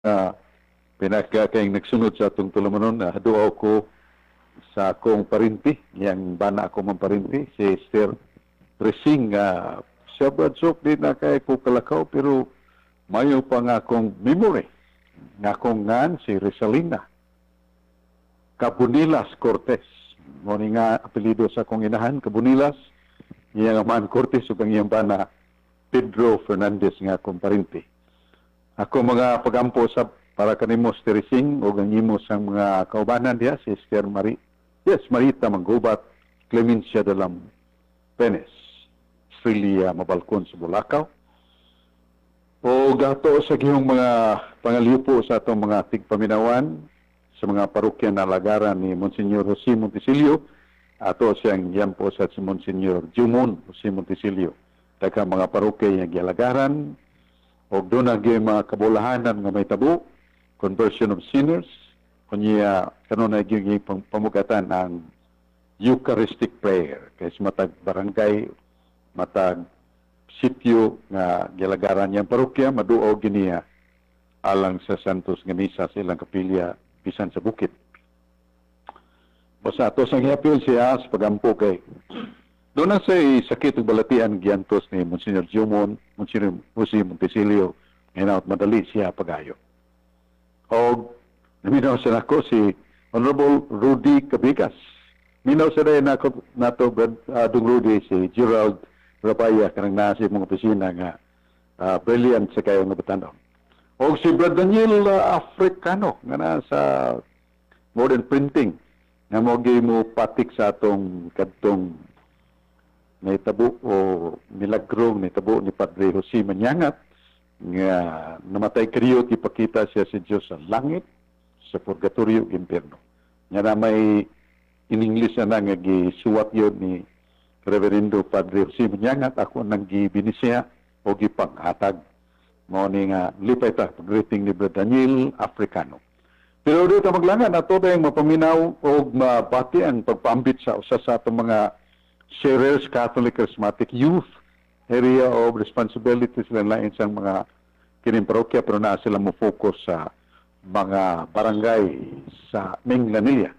na pinaka kayong nagsunod sa atong tulumanon na haduaw ko sa akong parinti, yang bana ako man parinti, si Esther Resing. Siya Bradsok din na kay ko kalakaw, pero mayo pa nga akong memory. Nga akong ngan si Rizalina Cabunilas Cortez. Muna nga apelido sa akong inahan, Cabunilas. Iyang aman Cortez o kang iyang bana Pedro Fernandez nga akong parinti. Ako mga pagampo sa para kanimo Teresing o ganimo sang mga kaubanan diya si Esther Marita Manggubat, Clemencia de Lam Penes, Estrella Mabalcon sa Bulacau. O gato sa gihong mga pangaliupo sa atong mga tigpaminawan sa mga parokya na lagaran ni Monsignor Jose Montesilio, ato siyang yampo sa si Monsignor Jumon Jose Montesilio. Daghang mga parokya yang gilagaran o doon ang mga kabulahanan nga may tabo, conversion of sinners, kunya kanon na yung pamugatan ang Eucharistic prayer. Kaya matag barangay, matag sityo nga gilagaran niyang parokya, maduo giniya alang sa Santos nga misa sa ilang kapilya bisan sa bukid. Basta ato sang hiapil siya sa pagampo kay doon na sa sakit ug balatian giantos ni Monsignor Jumon, Monsignor Jose Montesilio, ngayon madali siya pagayo. O naminaw sa nako si Honorable Rudy Cabigas. Minaw sa rin ako nato Dong Rudy si Gerald Rabaya kanang nasa mga opisina nga brilliant sa kayo nga batanon. O si Brad Daniel Africano nga nasa modern printing nga mo patik sa atong kadtong may tabo o milagrong may tabo ni Padre Jose Manyangat nga namatay kriyo ipakita siya si Diyos sa langit, sa purgatorio, impierno. Nga na may in English na nga gisuwat yun ni Reverendo Padre Jose Manyangat, ako nang gibinisya o gipanghatag. Mao ni nga lipay ta pag-greeting ni Brother Daniel Africano. Pero dito maglangan na to yung mapaminaw o mabati ang pagpaambit sa usa sa atong mga Sherrers Catholic Charismatic Youth Area of Responsibilities lang lain sa mga kining parokya, pero na sila mo focus sa mga barangay sa Minglanilla.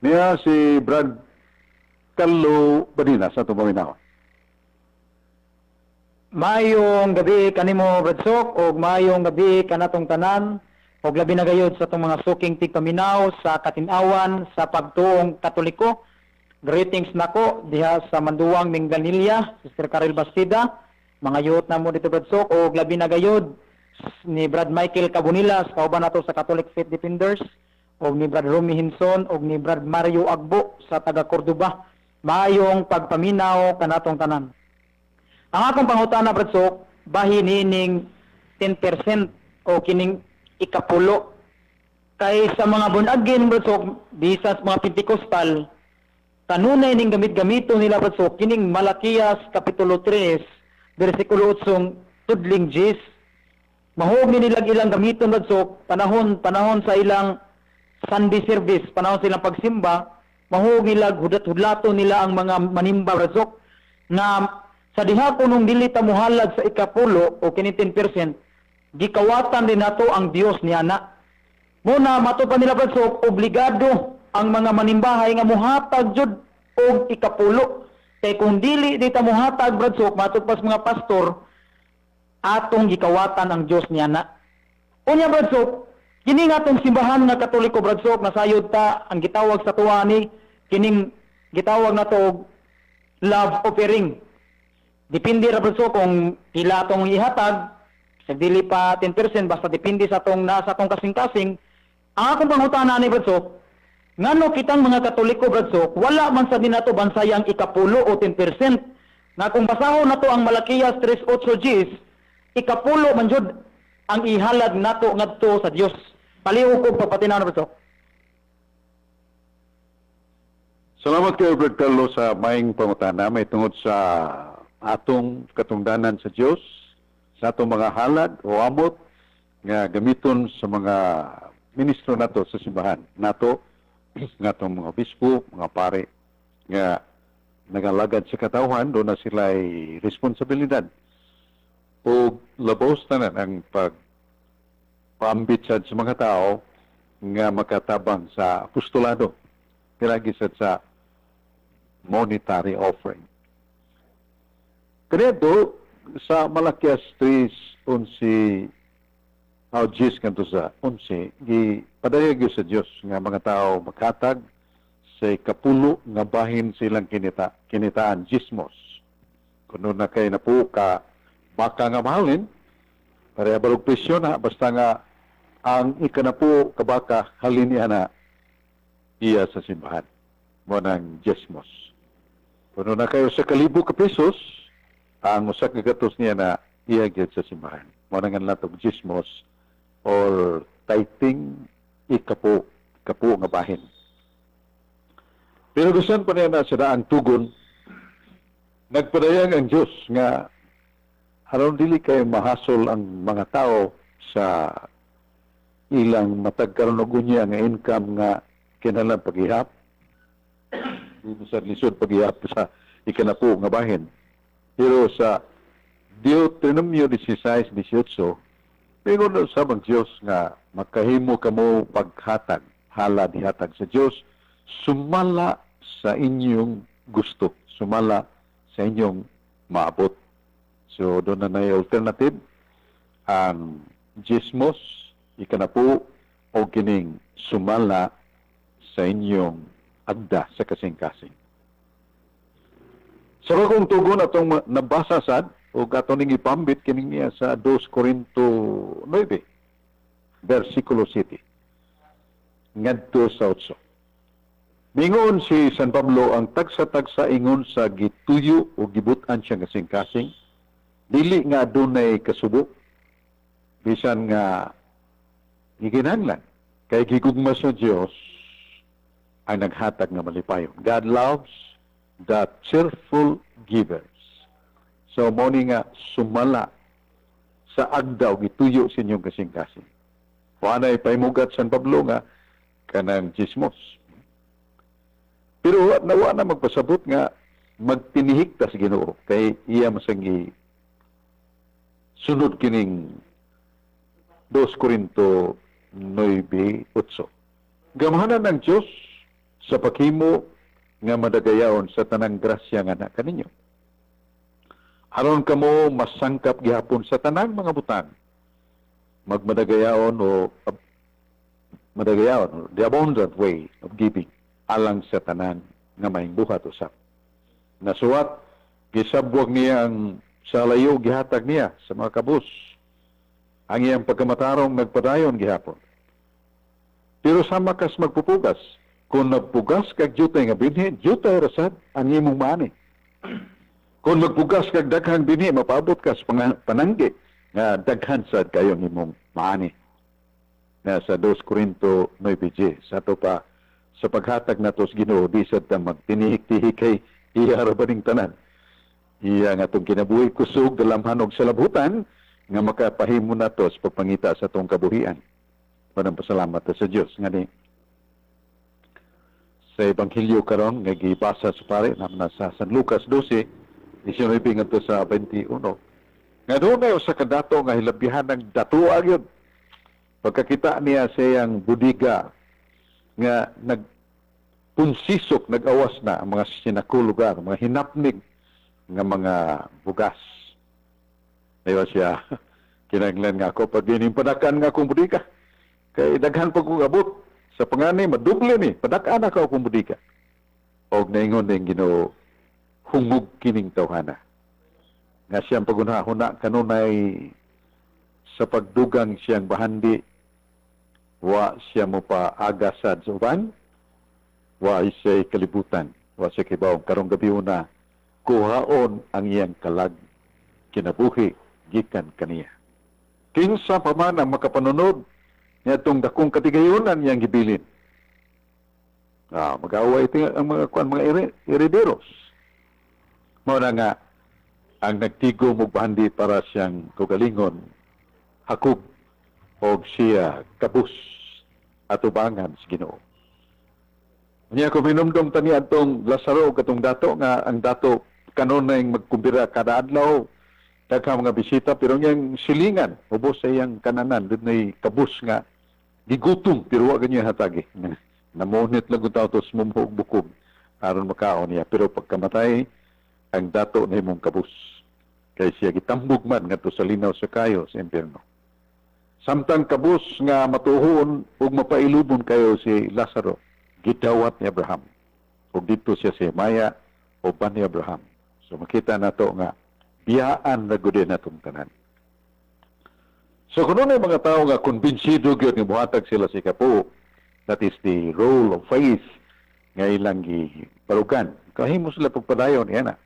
Niya si Brad Carlo Badina sa itong paminaw. Mayong gabi kanimo Bradsok o mayong gabi kanatong tanan o labi na gayod sa itong mga suking tigpaminaw sa katinawan sa pagtuong Katoliko. Greetings nako diha sa Manduang Minglanilla, Sister Carol Bastida, mga youth na mo dito Bradsok o labi na gayod ni Brad Michael Cabunilas, kauban nato sa Catholic Faith Defenders, o ni Brad Romy Hinson o ni Brad Mario Agbo sa taga Cordoba. Mayong pagpaminaw kanatong tanan. Ang akong pangutana Bradsok, bahin nining 10% o kining ikapulo kay sa mga bunagin Bradsok, bisas mga Pentecostal, kanunay ning gamit-gamito nila Bradsok, kining Malakias Kapitulo 3, versikulo 8, tudling Jis. Mahog ni nilang ilang gamiton Bradsok, panahon sa ilang Sunday service, panahon sa ilang pagsimba, mahog nila, hudat-hudlato nila ang mga manimba Bradsok, na sa diha kunong dili ta muhalad sa ikapulo o kini 10%, gikawatan din nato ang Dios niya na. Muna, matupan nila Bradsok, obligado ang mga manimbahay nga muhatag jud og ikapulo. Kay kung dili dita muhatag Bradsok, matupas mga pastor, atong gikawatan ang Dios niya na. Unya Bradsok, kini nga atong simbahan nga Katoliko Bradsok, nasayod ta ang gitawag sa tuwa ni kining gitawag na to love offering. Depende ra Bradsok kung pila atong ihatag, sa dili pa 10%, basta depende sa atong nasa atong kasing-kasing. Ang akong pangutana ni Bradsok, ngano kitang mga Katoliko Bradsok, wala man sa din nato bansayang ikapulo o 10%. Na kung basahon nato ang Malakias 3:8 Gs, ikapulo man jud ang ihalad nato ngadto sa Dios. Palihog ko pagpatinaw Bradsok. Salamat kay Brad Carlo sa maing pangutana may tungod sa atong katungdanan sa Dios, sa atong mga halad o amot nga gamiton sa mga ministro nato sa simbahan nato, nga itong mga bispo, mga pare, nga nagalagad sa katawhan, doon na sila ay responsibilidad. O labos na ang paambit sad sa mga tao nga makatabang sa apostolado pinagi sad sa monetary offering. Kanito sa Malakias 3:11 10 kanto sa 11 gipadayag sa Dios nga mga tao makatag sa kapulo nga bahin silang kinitaan gismos. Kuno na kay napo ka baka nga mahalin pareha balog presyo na basta nga ang ikanapo kabaka halin niya na iya sa simbahan mo ng gismos. Kuno na kayo sa 1,000 ka pesos ang usa ka gatos niya na iya gyud sa simbahan. Mo nga latog gismos or tithing kapo nga bahin. Pero gusto pa niya na sila ang tugon, nagpadayang ang Diyos nga aron dili kay mahasol ang mga tao sa ilang matag karon og unya nga income nga kinahanglan paghihap. Dito sa lisod paghihap sa ikanapo nga bahin. Pero sa Deuteronomio 16:18 pero sa mga Diyos nga makahimo kamo paghatag, hala dihatag sa Diyos, sumala sa inyong gusto, sumala sa inyong maabot. So doon na alternative ang gismos, ikanapo o kining sumala sa inyong agda sa kasing-kasing. Sa kung tugon atong nabasa sad o ato ning ipambit kining niya sa 2 Corinto 9 versikulo 7 ngadto sa 8. Mingon si San Pablo ang tagsa-tagsa ingon sa gituyo o gibutan siya kasing-kasing dili nga adunay kasubok bisan nga gikinahanglan kay gigugma sa Dios ang naghatag nga malipayon. God loves the cheerful givers. So, mo ni nga sumala sa agdaw, gituyo sa inyong kasing-kasing. Kung anay paimugat San Pablo nga, kanang gismos. Pero nawa na magpasabot nga, magtinihik ta sa Ginoo kay iya masangi sunod kining 2 Corinto 9:8. Gamahanan ng Diyos sa paghimo nga madagayaon sa tanang grasya nga na kaninyo. Aron kamo masangkap gihapon sa tanang mga butang. Magmadagayaon o madagayaon, the abundant way of giving alang sa tanan nga maing buhat usap. Nasuwat, gisabwag niya ang sa layo gihatag niya sa mga kabus. Ang iyang pagkamatarong nagpadayon gihapon. Pero sa makas magpupugas, kung nagpugas kag jutay nga binhi, jutay rasad ang imong maani. Kung magpugas kag daghang binhi, mapaabot ka sa pananggi nga daghan sad kayo imong maani. Na sa 2 Corinto 9:10, sa to pa sa paghatag nato sa Ginoo di sad ta magtinihik-tihik kay iya ra baning tanan. Iya nga itong kinabuhi kusog dalamhan og salabutan nga makapahimo nato sa pagpangita sa itong kabuhian. Panang pasalamat sa Dios nga ni sa Ebanghelyo karon nga gibasa sa pare na sa San Lucas 12:19 ngadto sa 21. Nga doon na sa kadato nga hilabihan ng datua gyud. Pagkakita niya sa iyang budiga nga nagpunsisok, nag-awas na ang mga sinakulugar, mga hinapnig nga mga bugas. Ayaw siya, kinanglan nga ako, pag padakan nga akong budiga. Kay daghan pag abot sa pangani, maduble ni, padakan ako akong budiga. O naingon na yung Ginoo, hungog kining tawhana. Nga siyang pagunahuna kanunay sa pagdugang siyang bahandi, wa siya mo pa agasad sa uban, wa siya kalibutan, wa siya kibawang karong gabi una, kuhaon ang iyang kalag, kinabuhi, gikan kaniya. Kinsa pa man ang makapanunod, niya itong dakong katigayunan niyang gibilin. Mag-away ito ang mga herederos. Muna nga, ang nagtigo mo bahandi para siyang kugalingon, hakog, o siya kabus at ubangan sa Ginoo. Niya ko minumdum tani atong Lazaro katong dato nga ang dato kanunay magkumbira kada adlaw daghang mga bisita pero yang silingan ubos sa iyang kananan dun ay kabus nga gigutom pero wa ganyan hatagi. Namunit lang gud to sumumhog bukog aron makaon niya pero pagkamatay ang dato na imong kabus kay siya gitambog man ngadto sa linaw sa kayo sa impierno. Samtang kabus nga matuhon ug mapailubon kayo si Lazaro gidawat ni Abraham ug dito siya si Maya o ban ni Abraham. So makita nato nga biyaan na gud natong tanan. So kung ano mga tao nga kumbinsido gyud nga buhatag sila si kapo, that is the role of faith nga ilang giparugan. Kahimo sila pagpadayon yana.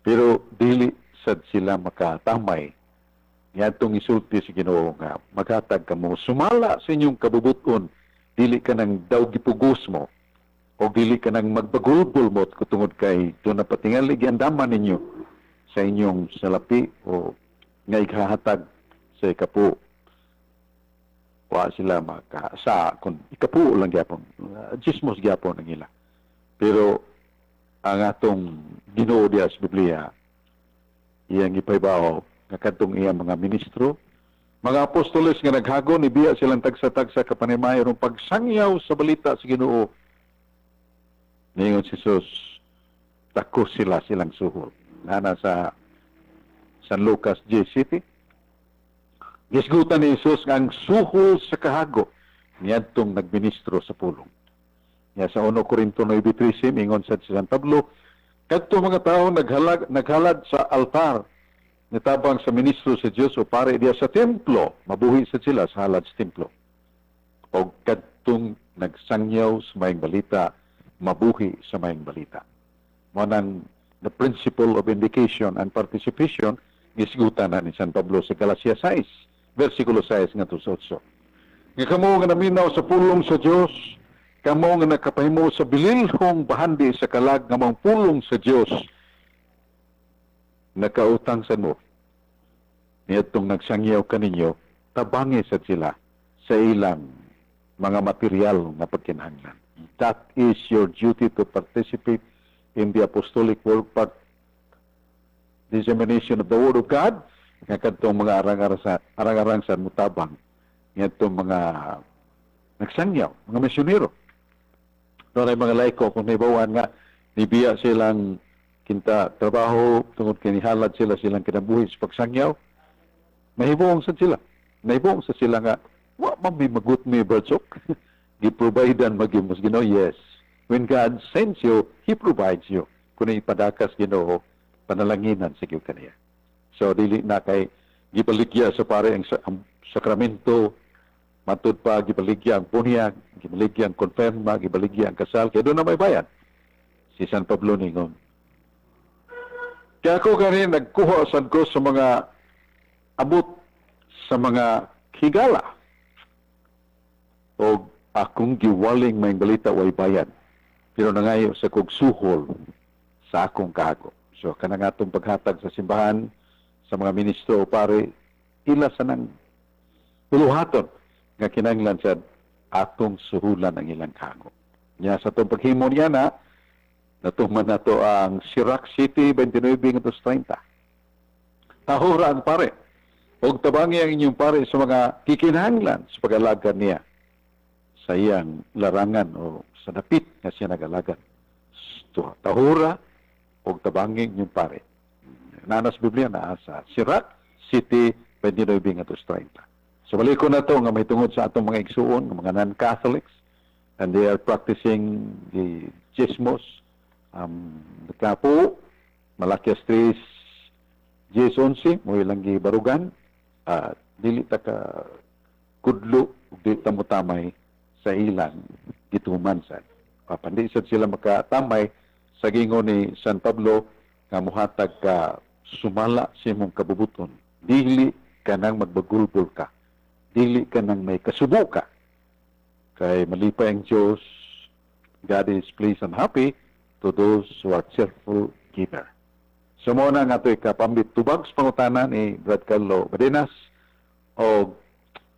Pero dili sad sila makatamay ngadtong isulti sa Ginoo nga maghatag kamo sumala sa inyong kabubuton, dili ka nang daw gipugos mo o dili ka nang magbagulbol mo tungod kay doon na patingali giandaman ninyo sa inyong salapi o nga ikahatag sa ikapu. Wa sila makasa kung ikapu lang gyapon. Jismos gyapon ang ila. Pero ang atong Ginoo diya sa Biblia iyang ipaybaw nga kadtong iyang mga ministro, mga apostoles nga naghagon ibiya silang tagsa-tagsa kapanimayron pagsangyaw sa balita sa Ginoo. Ningon si Jesus, takos silang suhol. Nana sa San Lucas 10:7. Gisgutan ni Jesus nga ang suhol sa kahago niadtong nagministro sa pulong. Nya sa 1 Corinto 9:13 ingon sa San Pablo, kadto mga tao naghalad sa altar nitabang sa ministro sa Dios o pare diya sa templo, mabuhi sa sila sa halad sa templo. O kadtong nagsangyaw sa mayang balita, mabuhi sa mayang balita. Mo nang the principle of indication and participation gisgutan na ni San Pablo sa Galacia 6, versikulo 6 nga 8. Nga kamo nga naminaw sa pulong sa Dios, kamo nga nakapahimo sa bililhong bahandi sa kalag nga mga pulong sa Dios, nakautang sa mo. Niyadtong nagsangyaw kaninyo, tabangi sa sila sa ilang mga material na pagkinahanglan. That is your duty to participate in the apostolic work, but dissemination of the Word of God, nga kadtong mga arang-arang sa mutabang, niyadtong mga nagsangyaw, mga misyonero. Doon ay mga laiko, kung naibawan nga, nibiya silang kinta trabaho, tungod kinihalad silang kinabuhi sa pagsangyaw, mahibong sa sila. Mahibong sa sila nga, wa man may magut may bertsok. Gi-providean mag-imos Ginoo, yes. When God sends you, He provides you. Kung ipadakas Ginoo, panalanginan sa gyud kaniya. So dili na kay gibaligya sa pare ang sakramento, matud pa gibaligya ang punyag, gibaligya ang konfirma, gibaligya ang kasal, kaya doon na may bayad. Si San Pablo ningon. Kaya ako ganin nagkuha sad ko sa mga abot sa mga higala. O akong giwaling may balita way bayad. Pero nangayo sa kog suhol sa akong kago. So kanang atong paghatag sa simbahan sa mga ministro o pare, ila sa nang uluhaton nga kinahanglan sa atong suhulan ang ilang kago. Nya sa atong paghimo niya na natuman na to ang Sirac City 29-30. Tahura ang pare. Og tabangi ang inyong pare sa mga kikinahanglan sa pag-alagad niya sa iyang larangan o sa dapit nga siya nag-alagad. Tahura og tabangi ang inyong pare. Nanas Biblia na sa Sirac City 29-30. So balik ko na to nga may tungod sa atong mga igsuon, mga non-Catholics, and they are practicing the chismos, Nagkapo, Malakias 3, J11, mo ilang gibarugan, dili ta ka kudlo, dili ta mo tamay sa ilang gituman sad. Pandi sad sila makatamay sa gingon ni San Pablo nga muhatag ka sumala sa imong kabubuton. Dili ka nang magbagulbol ka. Dili ka nang may kasubo ka. Kay malipay ang Diyos, God is pleased and happy to those who are cheerful giver. So mo na nga ito ikapambit tubag sa pangutana ni Brad Carlo Badenas o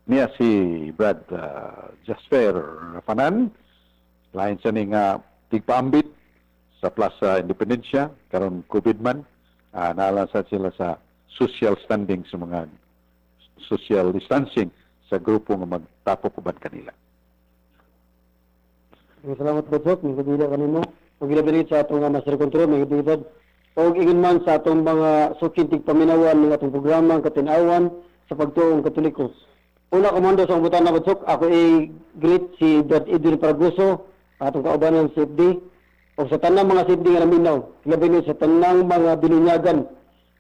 niya si Brad Jasper Rafanan. Lain siya ni nga tigpambit sa Plaza Independencia karon COVID man. Naalansan sila sa social standing sa mga social distancing sa grupo nga magtapok uban kanila. Salamat po, Sok. May kadila kanino. Huwag ginabilit sa atong master control, may kadilitad. O ingin man sa atong mga sukintig paminawan ng atong programa, katinawan sa pagtuong katoliko. Una, komando sa umbutan na Sok. Ako ay greet si Brad Edwin Paraguso, atong kaubanan ng CFD. O sa tanang mga CFD nga naminaw, ginabilit sa tanang mga binunyagan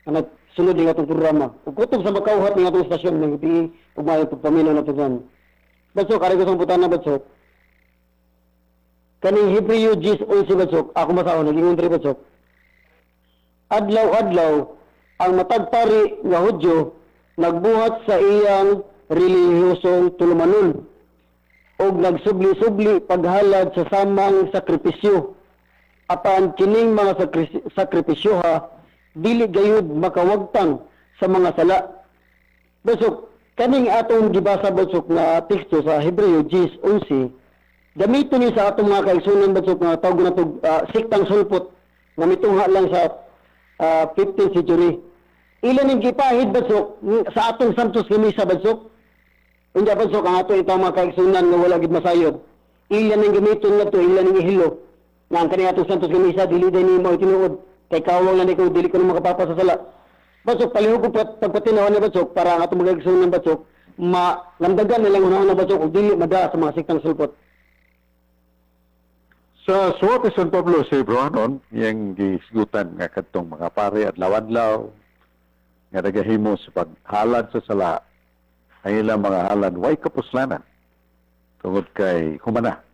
na nagsunod ng atong programa. O kutob sa makauhat ng atong stasyon ng iti, umayag pagpaminaw na ito dyan. Badsok, kari ko sa umbutan na Badsok. Kaning Hebreo 10:11 Badsok, ako masaon, naging undri Badsok. Adlaw-adlaw, ang matagpari nga Hudyo, nagbuhat sa iyang relihiyosong tulumanon, o nagsubli-subli paghalad sa samang sakripisyo. Apan kining mga sakripisyo ha, dili gayud makawagtang sa mga sala. Badsok, kaning atong gibasa Badsok nga teksto sa Hebreo 10:11, gamiton ni sa atong mga kaigsunan Badsok nga tawag na ito siktang sulpot na mitungha lang sa 15th century. Ilan yung gipahid Badsok sa atong Santos Misa Badsok? Hindi Badsok ang atong itong mga kaigsunan nga wala gid masayod. Ilan yung gamiton na ito, ilan yung ihilo. Na ang kanina atong Santos Misa, dili din ni mo itinuod. Kay kawang na ikaw, dili ko na makapapa sa sala. Badsok, palihog ko pagpatinawan na Badsok para ang atong mga kaigsunan Badsok, malamdagan nilang unahon na Badsok, o dili mada sa mga siktang sulpot. Sa suwat ni San Pablo sa Hebreanon, yung gisgutan nga katong mga pare at lawadlaw, nga nagahimo sa paghalad sa sala, ang ilang mga halad, way kapuslanan. Tungod kay humana,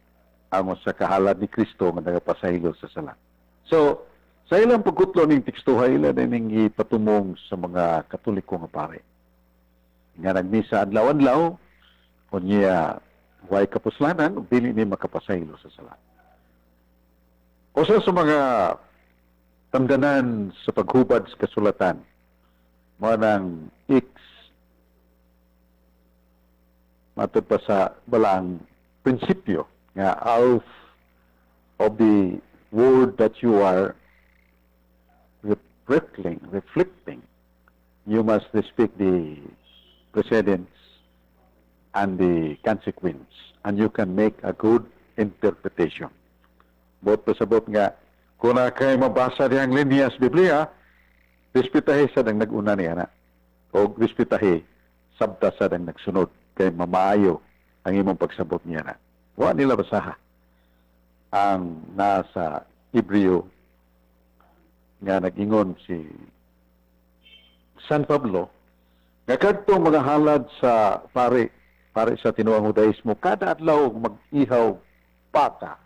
ang sa kahalad ni Kristo nga nagapasahilo sa sala. So, sa ilang pagkutlo ng tekstuha, ilan din ipatumong sa mga katoliko nga pare. Nga nagmisa adlaw-adlaw, kunya way kapuslanan, dili ni makapasahilo sa sala. O sa mga tamdanan sa paghubad sa kasulatan, mga ng X, matod pa sa balang prinsipyo, nga out of the word that you are reflecting, you must respect the precedents and the consequence, and you can make a good interpretation. Bot pasabot nga, kung na kayo mabasa diyang linya sa Biblia, respetahe sa dang nag-una niya na. O respetahe, sabta sa dang nagsunod. Kay mamaayo ang imong pagsabot niya na. Wa nila basaha. Ang nasa Hebreo nga nag-ingon si San Pablo, nga kadtong mga halad sa pare sa tinuang Judaismo, kada adlaw mag-ihaw baka,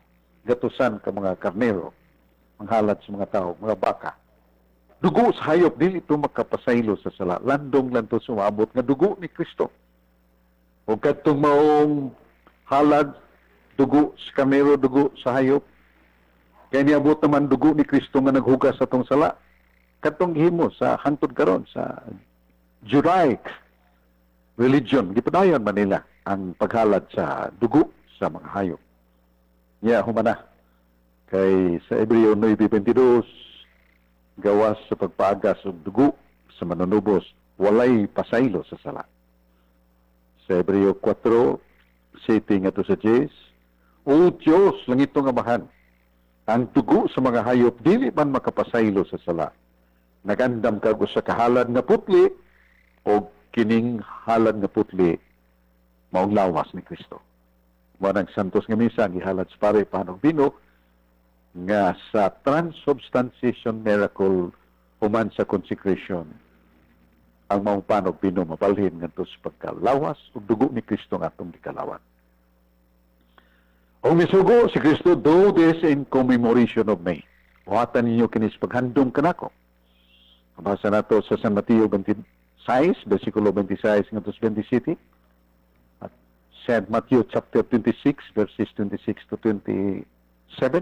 gatusan ka mga karnero, ang halad sa mga tao, mga baka. Dugo sa hayop, dili ito makapasaylo sa sala. Landong lang ito sumabot nga dugo ni Kristo. O katong maong halad, dugo sa karnero, dugo sa hayop, kaya niabot naman dugo ni Kristo nga naghugas sa itong sala. Katong himo sa hangtod karon sa Judaic religion, gipadayon man nila ang paghalad sa dugo sa mga hayop. Humana. Kay sa Hebreo 9:22, gawas sa pagpaagas og dugo sa manunubos, walay pasaylo sa sala. Sa Hebreo 4:7 ngadto sa 10, O Diyos, langit nga amahan, ang dugo sa mga hayop dili man makapasaylo sa sala. Nagandam ka sa kahalad nga putli o kining halad nga putli maong lawas ni Kristo. Manang Santos nga Misa, gihalad sa pare panog bino, nga sa transubstantiation miracle human sa consecration, ang maong panog bino mapalhin ngadto sa pagkalawas ug dugo ni Kristo nga atong gikalawan. O misugo si Kristo, do this in commemoration of me. Buhatan ninyo kinis paghandom kanako. Mabasa nato sa San Mateo 26, versikulo 26 ngadto sa 27. St. Matthew chapter 26, verses 26 to 27.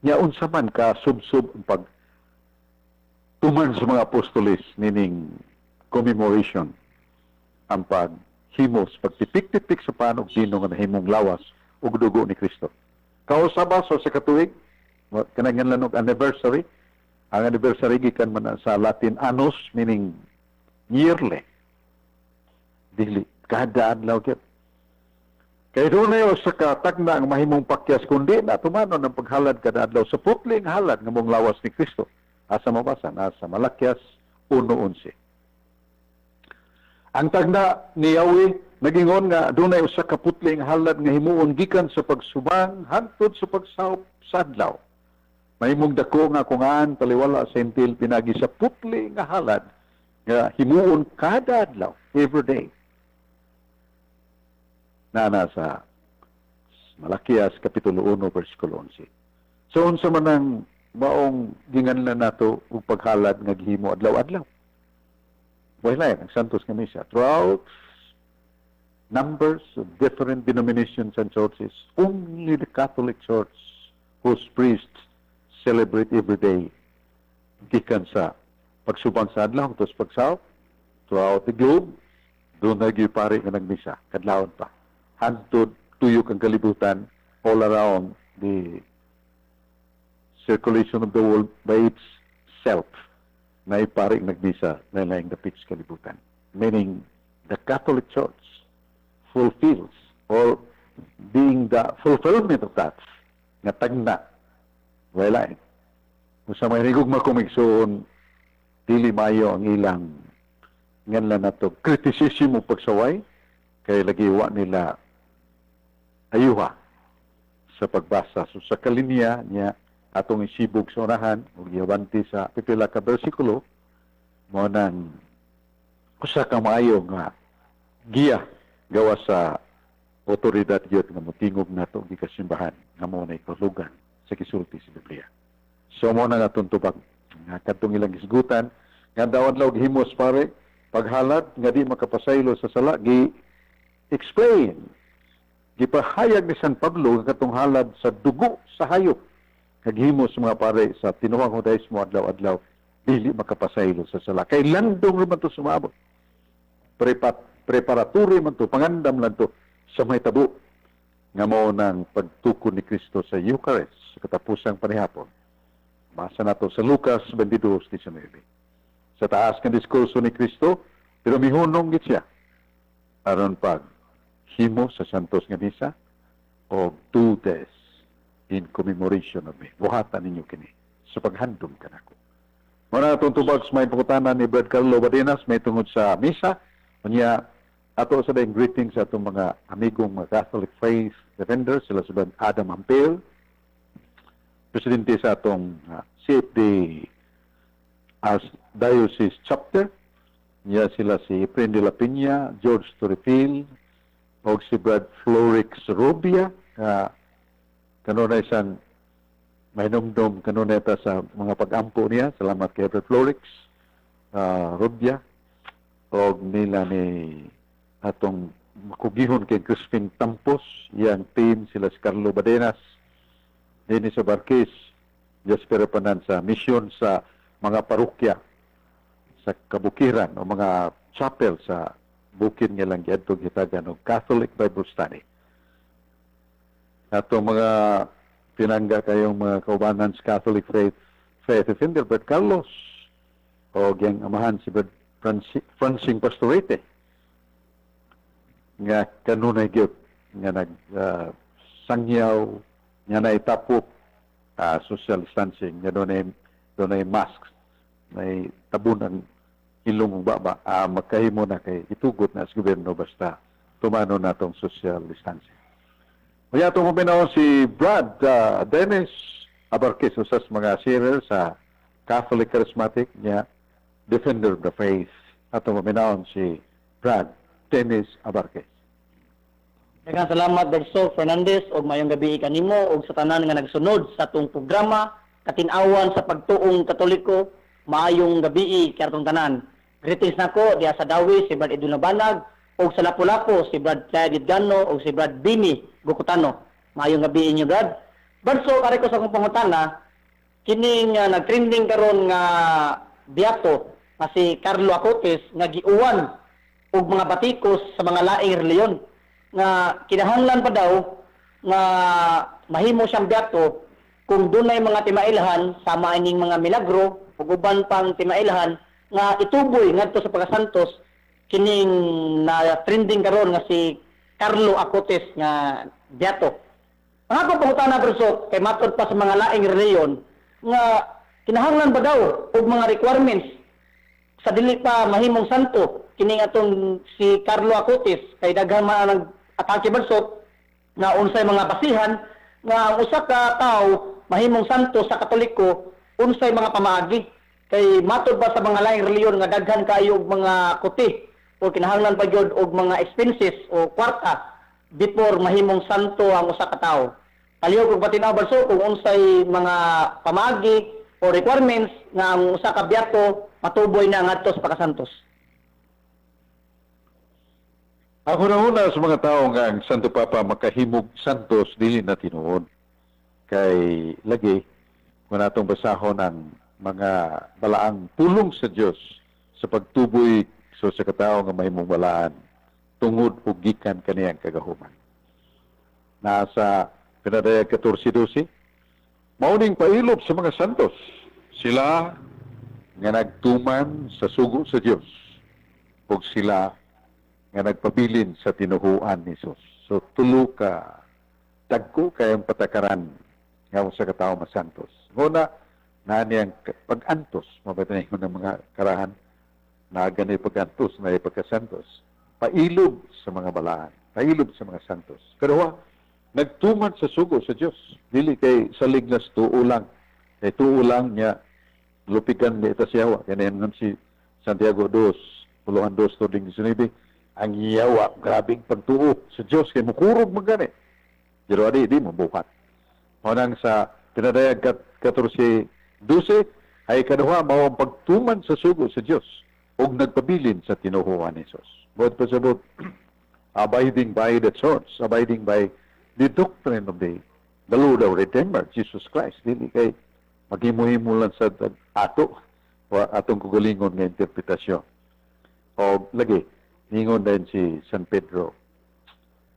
Nya unsa man ka sub-sub ang pag tuman sa mga apostoles, meaning commemoration, ang paghimos, pagtipik-tipik sa panog dino nga nahimong lawas ug dugo ni Kristo. Kausaba sa katuig, kanang lanog anniversary, Ang anniversary gikan man na sa Latin annus, meaning yearly. Dili kada adlaw gyud. Kay doon na sa katagna ang mahimong pakyas kundi na tumano ng paghalad kada adlaw sa putling halad nga mong lawas ni Kristo. Asa mabasa na sa Malakias 1:11. Ang tagna ni Yahweh nagingon nga doon na usa ka putling halad nga himuon gikan sa pagsubang hangtod sa pagsahop sa adlaw. Mahimong dako nga kungaan taliwala sa intil pinagi sa putling nga halad nga himuon kada adlaw, every day. Na nasa Malakias Kapitulo 1, versikulo 11. So, unsa man ang maong ginganlan nato ug paghalad nga gihimo adlaw-adlaw. Wala ang Santos nga Misa. Throughout numbers of different denominations and churches, only the Catholic Church whose priests celebrate every day gikan sa pagsubang sa adlaw tos pagsahop throughout the globe. Doon na pare nga nagmisa kadlawon pa. Hantod tuyok ang kalibutan all around the circulation of the world by itself na iparing nagbisa na laing dapit sa kalibutan. Meaning, the Catholic Church fulfills or being the fulfillment of that nga tagna wala kung sa may rigugma kumigsoon dili mayo ang ilang nganlan nato kritisismo pagsaway kay lagiwa nila ayuha sa pagbasa. So sa kalinya niya atong isibog sa unahan ug giabanti sa pipila ka bersikulo mo nang usa ka maayo nga giya gawa sa otoridad gyud nga motingog nato gikasimbahan nga mo na ikahulugan sa gisulti sa Biblia. So mo na natong tubag nga kadtong ilang isgutan nga daw adlaw gihimos pare paghalad nga di makapasaylo sa sala explain gipahayag ni San Pablo nga katong halad sa dugo sa hayop naghimo sa mga pare sa tinuang Judaismo adlaw-adlaw dili makapasaylo sa sala kay landong man to sumabot preparatory man to pangandam lang to sa may tabo nga mao nang pagtukod ni Kristo sa Eucharist sa katapusang panihapon. Basa nato sa Lucas 22:19. Sa taas ng diskurso ni Kristo pero mihunong gid siya aron pag himo sa Santos nga Misa o do this in commemoration of me. Buhatan ninyo kini sa paghandom kanako. Muna itong tubag sa may pangutanan ni Brad Carlo Badenas may tungod sa Misa. Kanya ato sa dayong greetings sa itong mga amigong mga Catholic faith defenders sila si Adam Ampel, presidente sa itong CFD as Diocese Chapter. Niya sila si Efren de la Piña, George Torrefil, o si Brad Florix Rubia, kanunay isang mahinumdum kanuneta sa mga pag-ampo niya. Salamat kay Brad Florix Rubia. O nila ni atong makugihon kay Crispin Tampos, yang team sila si Carlo Badenas, din sa Barquis, Jasper Panan sa misyon sa mga parokya sa kabukiran o mga chapel sa bukid nga lang giadtong gitagan og Catholic Bible Study. Ato mga pinangga kayong mga kaubanan sa Catholic Faith Defender Brad Carlos o giyang amahan si Brad Francing Pastorete nga kanunay gyud nga nag sangyaw nga naitapok social distancing nga doon ay mask may tabunan ilong baba magkahimo na kay itugot na sa gobyerno basta tumano natong social distancing. Kaya itong kuminaw si Brad Dennis Abarquez sa mga sharer sa Catholic Charismatic niya Defender of the Faith. Atong kuminaw si Brad Dennis Abarquez. Daghang salamat Berso Fernandez og mayong gabi kanimo og sa tanan nga nagsunod sa atong programa Katin-awan sa pagtuong Katoliko. Maayong gabi kartong tanan. Greetings nako diha sa Dawi si Brad Edwin Banag og sa Lapu-Lapu si Brad Clyde Gano og si Brad Bini Gukutano. Maayong gabi inyo Brad. Berso kare ko sa akong pangutana kining nagtrending karon nga biyato nga si Carlo Acotes nga giuwan og mga batikos sa mga laing reliyon nga kinahanglan pa daw nga mahimo siyang biyato kung dunay mga timailhan sama ining mga milagro ug uban pang timailhan nga ituboy ngadto sa pagkasantos kining na trending karon nga si Carlo Acotes nga Beato. Ang akong pangutana Brotso kay matod pa sa mga laing reliyon nga kinahanglan ba daw og mga requirements sa dili pa mahimong santo kining atong si Carlo Acotes kay daghan man ang atake Brotso nga unsay mga basihan nga ang usa ka tawo mahimong santo sa Katoliko unsay mga pamaagi kay matod ba sa mga laing reliyon nga daghan kayo og mga kuti o kinahanglan pa gyud og mga expenses o kwarta before mahimong santo ang usa ka tawo. Palihog og batinaw Brotso kung unsay mga pamaagi o requirements nga ang usa ka beato matuboy na ngadto sa pagkasantos. Ako na una sa mga tao nga ang Santo Papa makahimog santos dili na tinuod. Kay lagi kung natong basahon ang mga balaang pulong sa Dios sa pagtuboy sa katao nga mahimong balaan tungod ug gikan kaniyang kagahuman. Nasa pinadayag 14:12 mauning pailop sa mga santos sila nga nagtuman sa sugo sa Dios ug sila nga nagpabilin sa tinuhuan ni Jesus. So tulo ka dagko kayang patakaran nga sa katao masantos. Una na niyang pag-antos mabatanig ng mga karahan na ganay pag-antos na pagkasantos. Pailog sa mga balaan, pailog sa mga santos. Kaduha, nagtuman sa sugo sa Dios. Dili kay salig na tuo lang. Kay tuo lang niya lupigan ni itasyawa. Kanayan nga si Santiago 2, puluhan 2, tuding 19, ang iyawa, grabing pagtuo sa Dios kay mukurog magani. Pero di mabuhat. Manang sa pinadayag 14:12 ay kaduha mao ang pagtuman sa sugo sa Dios ug nagpabilin sa tinuhuan ni Jesus. But pasabot abiding by the church, abiding by the doctrine of the Lord our Redeemer, Jesus Christ. Dili kay maghimo-himo lang sa ato o atong kugalingon nga interpretasyon. O lagi, ningon din si San Pedro,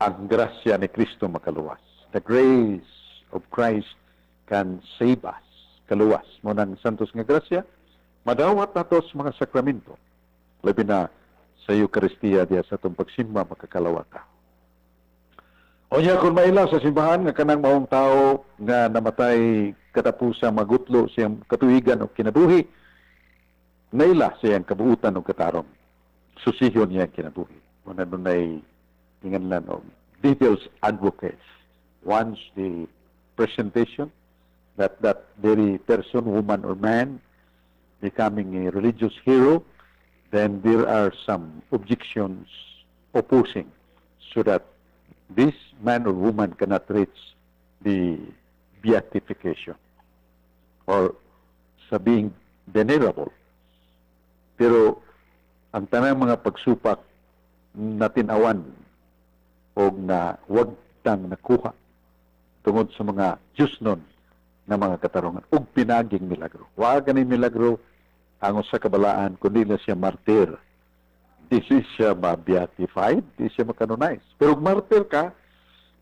ang grasya ni Kristo makaluwas. The grace of Christ can save us. Kaluwas mo ng santos nga grasya, madawat nato sa mga sakramento. Labi na sa Eucharistia diya sa itong pagsimba makakalawata. O niya kung maila sa simbahan nga kanang maong tao nga namatay katapusang magutlo siyang katuigan o kinabuhi, naila siyang kabuutan o katarong. Susihon niya ang kinabuhi. Muna doon ay tinganlan o devil's advocates. Once the presentation that very person, woman or man, becoming a religious hero, then there are some objections opposing so that this man or woman cannot reach the beatification or sa being venerable. Pero ang tanang mga pagsupak natinawan o na wag tang nakuha tungod sa mga Diyos nun na mga katarungan ug pinaging milagro. Wa gani milagro ang usa ka balaan kundi na siya martir. Di siya ma-beatified, di siya makanonize. Pero kung martir ka,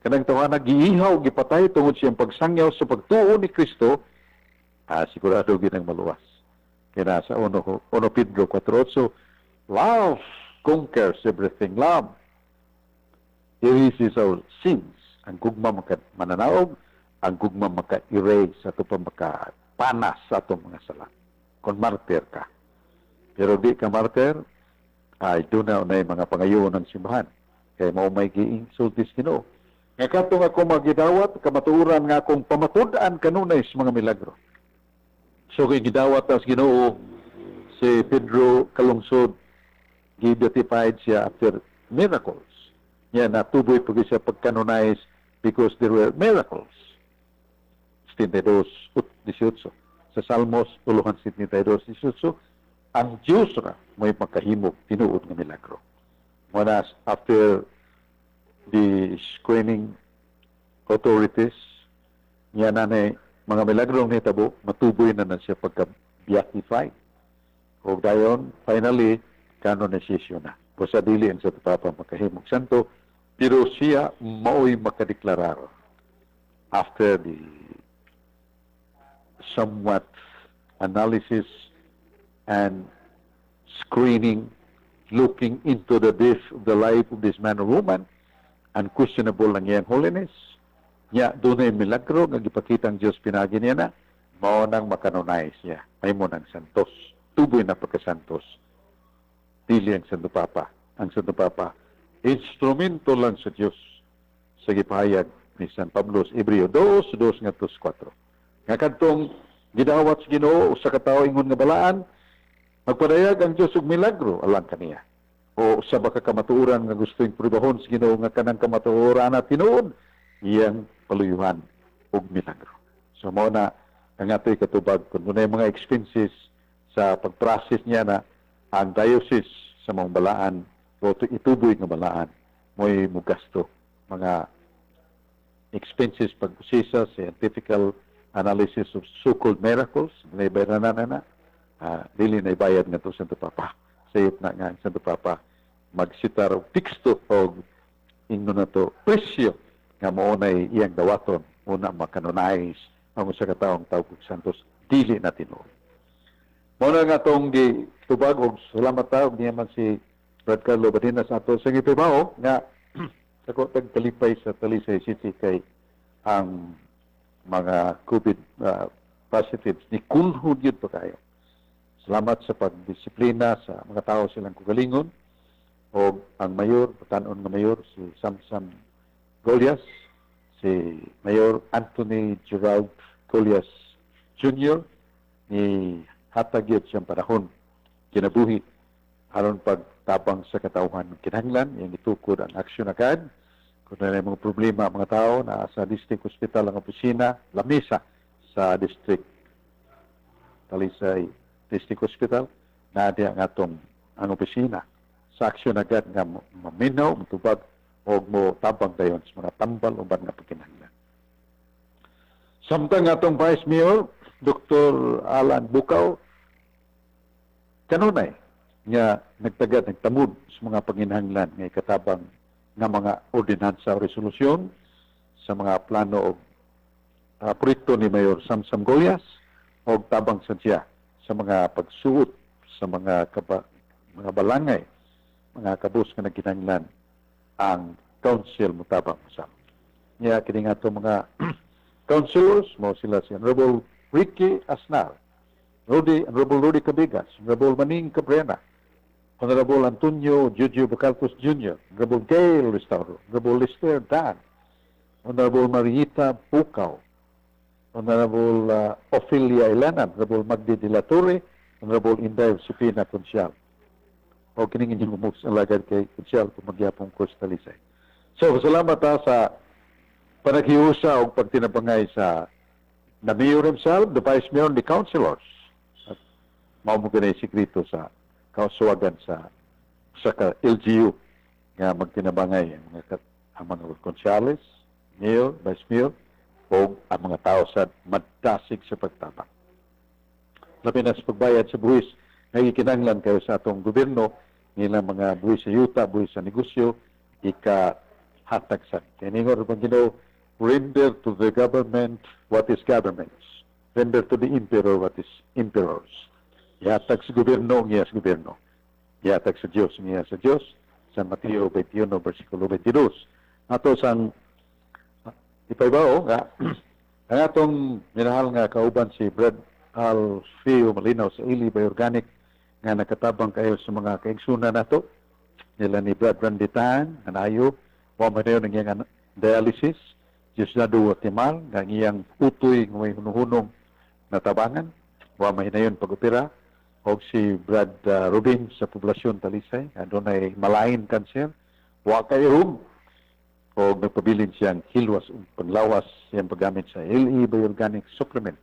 kanang tawa nagiihaw, gipatay tungod siyang pagsangyaw sa pagtuo ni Kristo, sigurado ginang maluwas. Kaya sa 1 Pedro 4:8, love conquers everything. Love erases our sins. Ang gugma mananaog, ang gugma maka-erase sa ito pa makapanas sa itong mga sala. Kung martir ka. Pero di ka martir, ay doon na yung mga pangayon ng simbahan. Kaya mo may gi-insultis Ginoo. Nga katong ako magidawat, kamatuuran nga akong pamatudaan kanunay sa mga milagro. So kay gidawat as Ginoo, si Pedro kalungsod, gi-beatified siya after miracles. Yan, natuboy po siya pagkanonize because there were miracles. 72:18. Sa Salmos 72:18, ang Diyos ra may makahimog tinuod nga milagro. Whereas after the screening authorities, niya na mga milagrong nitabo, matuboy na siya pagka-beatified. O dayon, finally, canonization na. O sa dili ang sa Papa makahimog santo, pero siya mao'y makadeklarar after the somewhat analysis and screening, looking into the death of the life of this man or woman, unquestionable lang iyang holiness. Nya, doon ay milagro, nga gipakita ang Diyos pinagi niya na, mao nang makanonay siya. May mo ng santos. Tuboy na pagkasantos. Dili ang Santo Papa. Ang Santo Papa, instrumento lang sa Diyos sa gipahayag ni San Pablo sa Hebreo 2:4. Nga kadtong gidawat sa Ginoo usa ka tawo ingon nga balaan, magpadayag ang Diyos og milagro alang kaniya. O sa baka kamatuoran nga gusto yung pribahon sa Ginoo nga kanang kamatuoran na tinuod, iyang paluyuhan og milagro. So mao na ang ato'y katubag kung muna yung mga expenses sa pag-process niya na ang diocese sa mga balaan o ituboy nga balaan mo'y mugasto mga expenses pag-usisa, scientific analysis of so-called miracles, naibayaran na dili na ibayad nga to Santo Papa. Sayot na nga ang Santo Papa magsitar og teksto o ingno na to presyo nga maunay iyang dawaton una makanonize ang usa ka taong tawag santos dili na tinuod. Mao na nga tong gitubag og salamat ta og niya man si Brad Carlo Badinas ato sa gipibaw nga ako tagtalipay sa Talisay City kay ang mga COVID positives ni kulhod yun pa kayo. Salamat sa pagdisiplina sa mga tao silang kugalingon o ang mayor, patanon nga mayor, si Samsam Golias, si Mayor Anthony Gerald Golias Jr. ni hatag yun siyang panahon kinabuhi aron pagtabang sa katawhan ng kinahanglan, yung itukod ang aksyon agad. Kung na mga problema mga tao na sa district hospital ang opisina, lamisa sa district Talisay District Hospital, na ang atong ang opisina sa aksyon agad nga maminaw, matubag o mo tabang dayon sa mga tambal o ba nga pagkinahanglan. Samtang atong Vice Mayor, Dr. Alan Bukaw, kanunay nga nagtagad, nagtamod sa mga panginahanglan nga ikatabang nga mga ordinansa o resolusyon sa mga plano o proyekto ni Mayor Samsam Golias o tabang sa siya sa mga pagsuot sa mga mga balangay, mga kabus nga nagkinahanglan ang council mutabang sa. Niya kini nga mga councilors mo sila si Honorable Ricky Asnar, Honorable Rudy Cabigas, Honorable Maning Cabrera, Honorable Antonio Jojo Bacalcos Jr., Honorable Gail Restauro, Honorable Lester Dan, Honorable Mariita Bukaw, Honorable Ophelia Elena, Honorable Magdi de la Torre, Honorable Inday Supina Consial. O kiningin yung umus ang lagad kay Consial kung magyapong Talisay. So, salamat sa panaghiusa o pagtinabangay sa the Mayor himself, the Vice Mayor, and the councilors. At maumog na yung sikrito sa kausuwagan sa LGU nga magtinabangay ang mga konsyales, Mayor, Vice Mayor, o ang mga tao sa madasig sa pagtabang. Labi na sa pagbayad sa buwis, nagikinanglan kayo sa atong gobyerno, nilang mga buwis sa yuta, buwis sa negosyo, ika-hatag sa. Kaya ningon rin Ginoo, render to the government what is government's. Render to the emperor what is emperor's. Ihatag sa gobyerno, niya sa gobyerno. Ihatag sa Diyos, niya sa Diyos. San Mateo 21, versikulo 22. Ato sang ipaibaw nga, ang atong minahal nga kauban si Brad Alfeo Malinaw sa Ili by Organic nga nakatabang kayo sa mga kaigsunan nato. Nila ni Brad Randitan, anayo, wamanayo ng iyang dialysis, Diosdado Timal, nga iyang utoy ng may hunuhunong natabangan, wamahinayon pag-opera, o si Brad Rubin sa poblasyon Talisay, doon ay malain cancer, wakay o nagpabilin siyang hilwas o paglawas siyang paggamit sa LE Bioorganic Supplement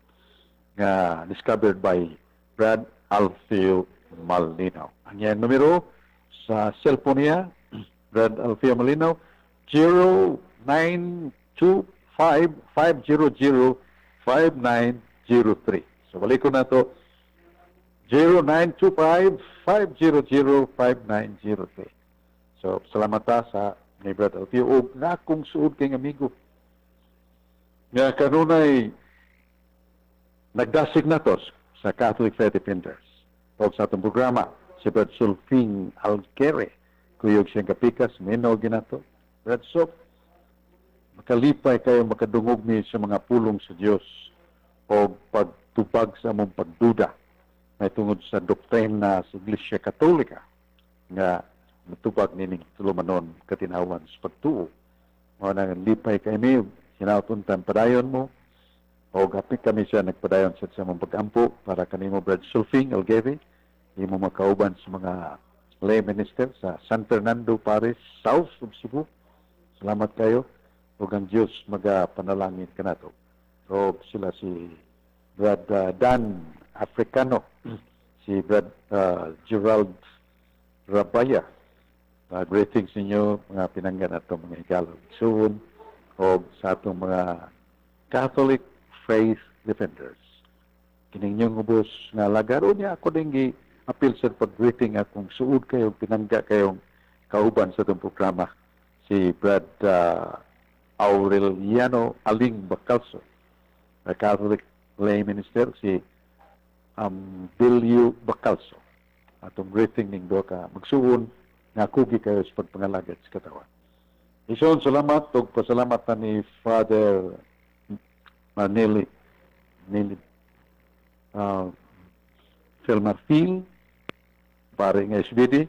nga discovered by Brad Alfeo Malinaw. Ang yan numero sa cellphone niya, Brad Alfeo Malinaw, 0925-500-5903. So balik ko na to, 0925-500-5903. So salamat ta sa ni Brad Alfeo o nga kung suod kay amigo nga kanunay nagdasig na to sa Catholic Faith Defenders. O sa atong programa, si Brad Sulfing Alquere, kuyog siyang kapikas, minaw ginato. Brad Sulf, makalipay kayo, makadungog mi sa mga pulong sa Diyos o pagtupag sa among pagduda na tungod sa doktrina sa Iglesia Katolika nga matupag nining tulumanon katinawan sa pagtuo. Mga nang lipay kayo mi, sinautuntan padayon mo, o gapit kami siya nagpadayon sa among pag-ampo para kanimo Brad Sulfing Alquere, imo makauban sa mga lay minister sa San Fernando Parish, South of Cebu. Salamat kayo. O ang Diyos magapanalangin ka na to. O sila si Brad Dan Africano, si Brad Gerald Rabaya. Greetings ninyo, mga pinanggan at mga ikalog. Soon, o sa atong mga Catholic Faith Defenders. Kining niyong ubos nga lagaro niya ako din apil sa pag-greeting akong suod kayo, pinangga kayong kauban sa itong programa. Si Brad Aureliano Aling Bacalso, na Catholic Lay Minister, si Bilyu Bacalso. Atong greeting ning do ka magsuon nga kugi kayo sa pagpangalagad sa katawan. Ison, salamat o pasalamat ni Father Manili Philmarfil, pare nga SBD,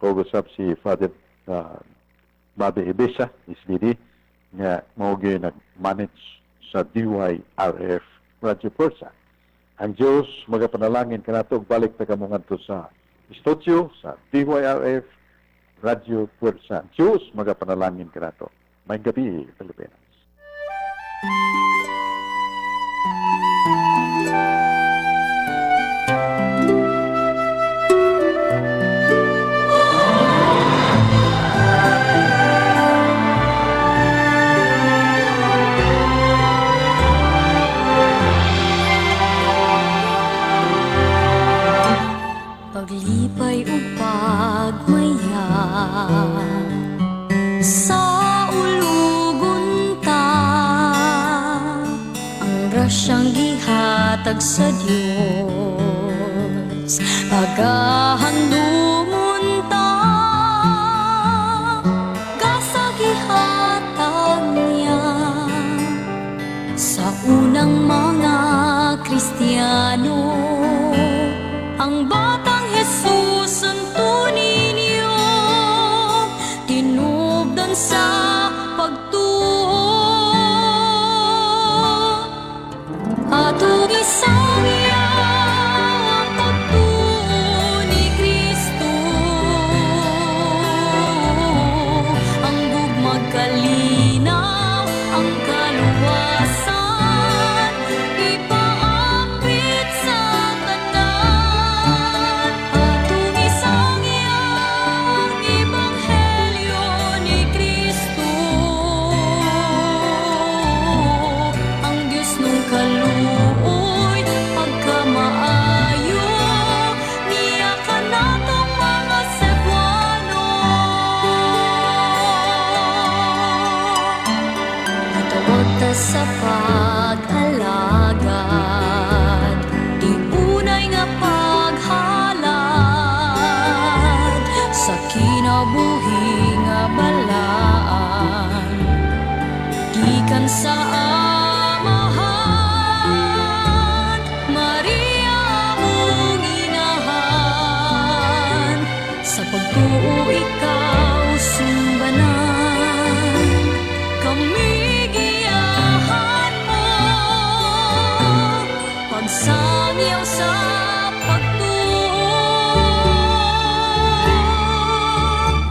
o usap si Father Bobby Ibesa, SBD, nga maugi nag-manage sa DYRF Radio Pursa. Ang Diyos magapanalangin ka nato, balik na kamungan to sa studio, sa DYRF Radio Pursa. Diyos magapanalangin ka nato. May gabi, Pilipinas. Paglipay o pagmaya sa ulugon ta, ang grasyang gihatag sa Diyos, paghahandumon ta, gasa gihatag niya sa unang mga Kristiyano. Ang batang Jesus ang tunay niyo, tinubdan sa pagtuo. Atong isang ang pagtuo ni Kristo, ang gugmag kalinaw, ang kaluwasan, ipaapit sa tanan. Atong isang ang ebanghelyo ni Kristo, ang Diyos nung kaluoy, pagkamaayo, niya ka natong mga Cebuano. Matawag ta sa pag-alagad, di unay nga paghalad, sa kinabuhi nga balaan, gikan sa amahan, Maria mong inahan, sa pagtuo ikaw sumbanan, kami giyahan mo, pagsangyaw sa pagtuo.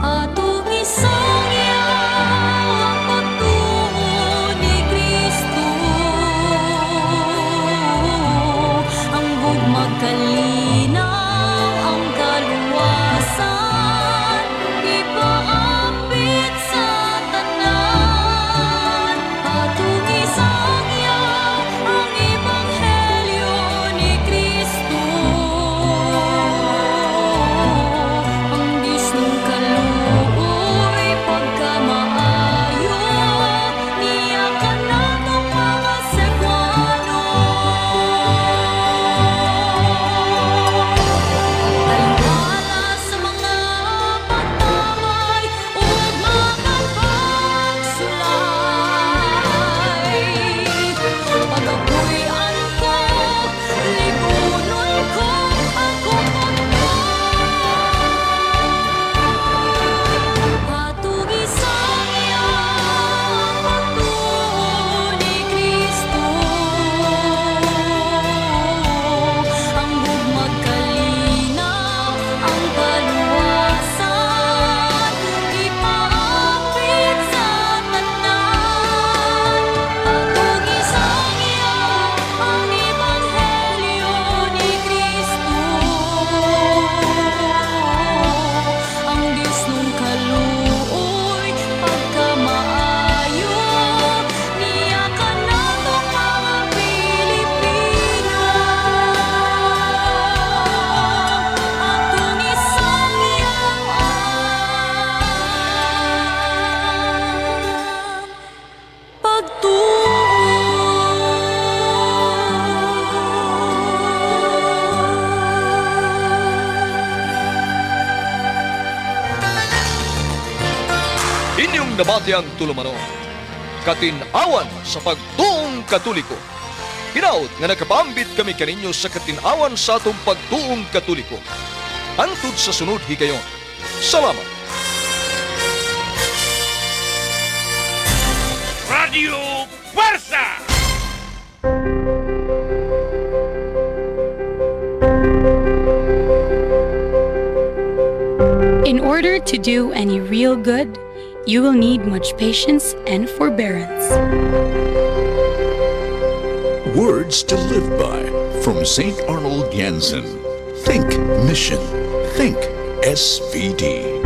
Atong isangyaw ang pagtuo ni Kristo. Batyang Tulumanon. Katinawan sa pagtuong Katoliko. Hinaut nga nakapambit kami kaninyo sa katinawan sa atong pagtuong Katoliko. Hantod sa sunod higayon. Salamat. Radio Barça! In order to do any real good, you will need much patience and forbearance. Words to live by from St. Arnold Janssen. Think mission. Think SVD.